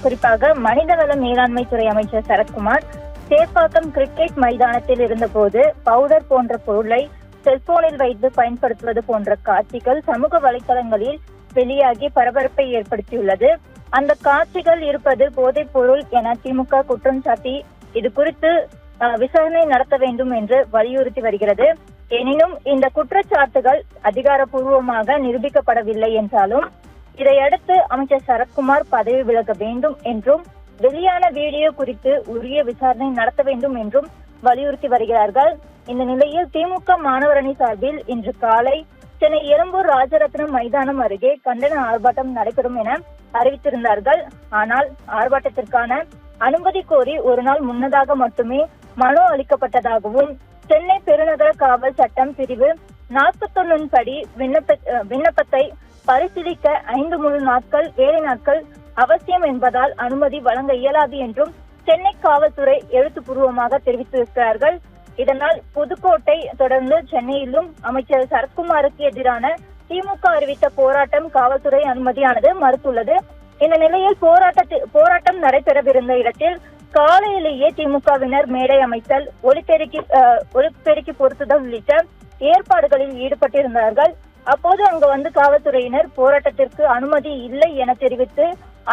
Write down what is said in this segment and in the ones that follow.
குறிப்பாக மனிதவள மேலாண்மை துறை அமைச்சர் சரத்குமார் சேப்பாக்கம் கிரிக்கெட் மைதானத்தில் இருந்தபோது பவுடர் போன்ற பொருளை செல்போனில் வைத்து பயன்படுத்துவது போன்ற காட்சிகள் சமூக வலைதளங்களில் வெளியாகி பரபரப்பை ஏற்படுத்தியுள்ளது. அந்த காட்சிகள் இருப்பது போதைப் பொருள் என திமுக குற்றம் சாட்டி இது குறித்து விசாரணை நடத்த வேண்டும் என்று வலியுறுத்தி வருகிறது. எனினும் இந்த குற்றச்சாட்டுகள் அதிகாரப்பூர்வமாக நிரூபிக்கப்படவில்லை என்றாலும் இதையடுத்து அமைச்சர் சரத்குமார் பதவி விலக வேண்டும் என்றும் வெளியான வீடியோ குறித்து உரிய விசாரணை நடத்த வேண்டும் என்றும் வலியுறுத்தி வருகிறார்கள். இந்த நிலையில் திமுக மாணவரணி சார்பில் இன்று காலை சென்னை எழும்பூர் ராஜரத்னம் மைதானம் அருகே கண்டன ஆர்ப்பாட்டம் நடைபெறும் என அறிவித்திருந்தார்கள். ஆனால் ஆர்ப்பாட்டத்திற்கான அனுமதி கோரி ஒரு நாள் முன்னதாக மட்டுமே மனு அளிக்கப்பட்டதாகவும் சென்னை பெருநகர காவல் சட்டம் பிரிவு 41 படி விண்ணப்பத்தை பரிசீலிக்க 5 முழு நாட்கள் வேலை நாட்கள் அவசியம் என்பதால் அனுமதி வழங்க இயலாது என்றும் சென்னை காவல்துறை எழுத்துப்பூர்வமாக தெரிவித்திருக்கிறார்கள். இதனால் புதுக்கோட்டை தொடர்ந்து சென்னையிலும் அமைச்சர் சரத்குமாருக்கு எதிரான திமுக அறிவித்த போராட்டம் காவல்துறை அனுமதியானது மறுத்துள்ளது. இந்த நிலையில் போராட்டம் நடைபெறவிருந்த இடத்தில் காலையிலேயே திமுகவினர் மேடை அமைத்தல், ஒலிபெருக்கி பொருத்துதல் உள்ளிட்ட ஏற்பாடுகளில் ஈடுபட்டிருந்தார்கள். அப்போது அங்கு வந்து காவல்துறையினர் போராட்டத்திற்கு அனுமதி இல்லை என தெரிவித்து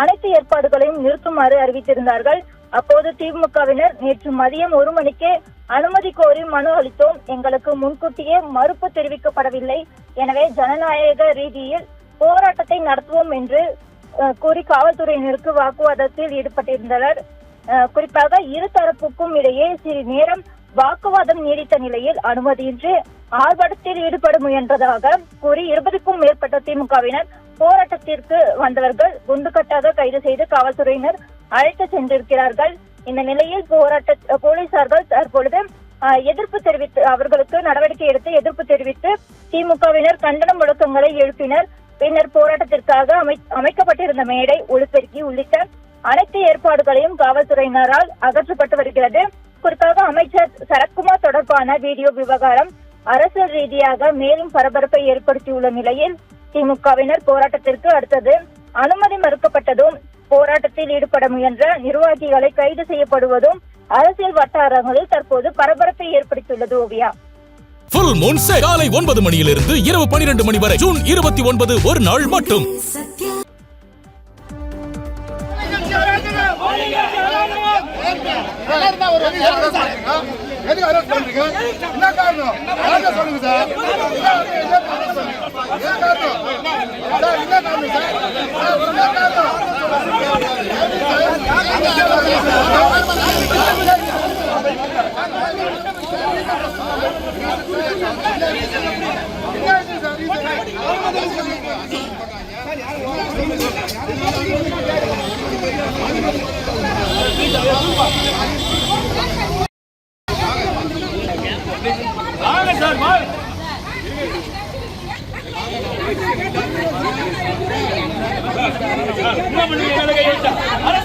அனைத்து ஏற்பாடுகளையும் நிறுத்துமாறு அறிவித்திருந்தார்கள். அப்போது திமுகவினர் நேற்று மதியம் 1 மணிக்கே அனுமதி கோரி மனு அளித்தோம், எங்களுக்கு முன்கூட்டியே மறுப்பு தெரிவிக்கப்படவில்லை, எனவே ஜனநாயக ரீதியில் போராட்டத்தை நடத்துவோம் என்று கூறி காவல்துறையினருக்கு வாக்குவாதத்தில் ஈடுபட்டிருந்தனர். குறிப்பாக இரு தரப்புக்கும் இடையே சிறிது நேரம் வாக்குவாதம் நீடித்த நிலையில் அனுமதியின்றி ஆர்ப்பாட்டத்தில் ஈடுபட முயன்றதாக கூறி 20க்கும் மேற்பட்ட திமுகவினர் போராட்டத்திற்கு வந்தவர்கள் குண்டுகட்டாக கைது செய்து காவல்துறையினர் அழைத்து சென்றிருக்கிறார்கள். இந்த நிலையில் போலீசார்கள் தற்பொழுது அவர்களுக்கு நடவடிக்கை எடுத்து எதிர்ப்பு தெரிவித்து திமுகவினர் கண்டன முழக்கங்களை எழுப்பினர். பின்னர் போராட்டத்திற்காக அமைக்கப்பட்டிருந்த மேடை, ஒலிபெருக்கி உள்ளிட்ட அனைத்து ஏற்பாடுகளையும் காவல்துறையினரால் அகற்றப்பட்டு வருகிறது. குறிப்பாக அமைச்சர் சரத்குமார் தொடர்பான வீடியோ விவகாரம் அரசியல் ரீதியாக மேலும் பரபரப்பை ஏற்படுத்தியுள்ள நிலையில் திமுகவினர் போராட்டத்திற்கு அடுத்தது அனுமதி மறுக்கப்பட்டதும் போராட்டத்தில் ஈடுபட முயன்ற நிர்வாகிகளை கைது செய்யப்படுவதும் அரசியல் வட்டாரங்களில் தற்போது பரபரப்பை ஏற்படுத்தியுள்ளது. ஓவியா, ஃபுல் மூன் சேல் காலை 9 மணியிலிருந்து இரவு 12 மணி வரை ஜூன் 29 ஒரு நாள் மட்டும். என்ன காரணம் சொல்லுங்க சார். சார்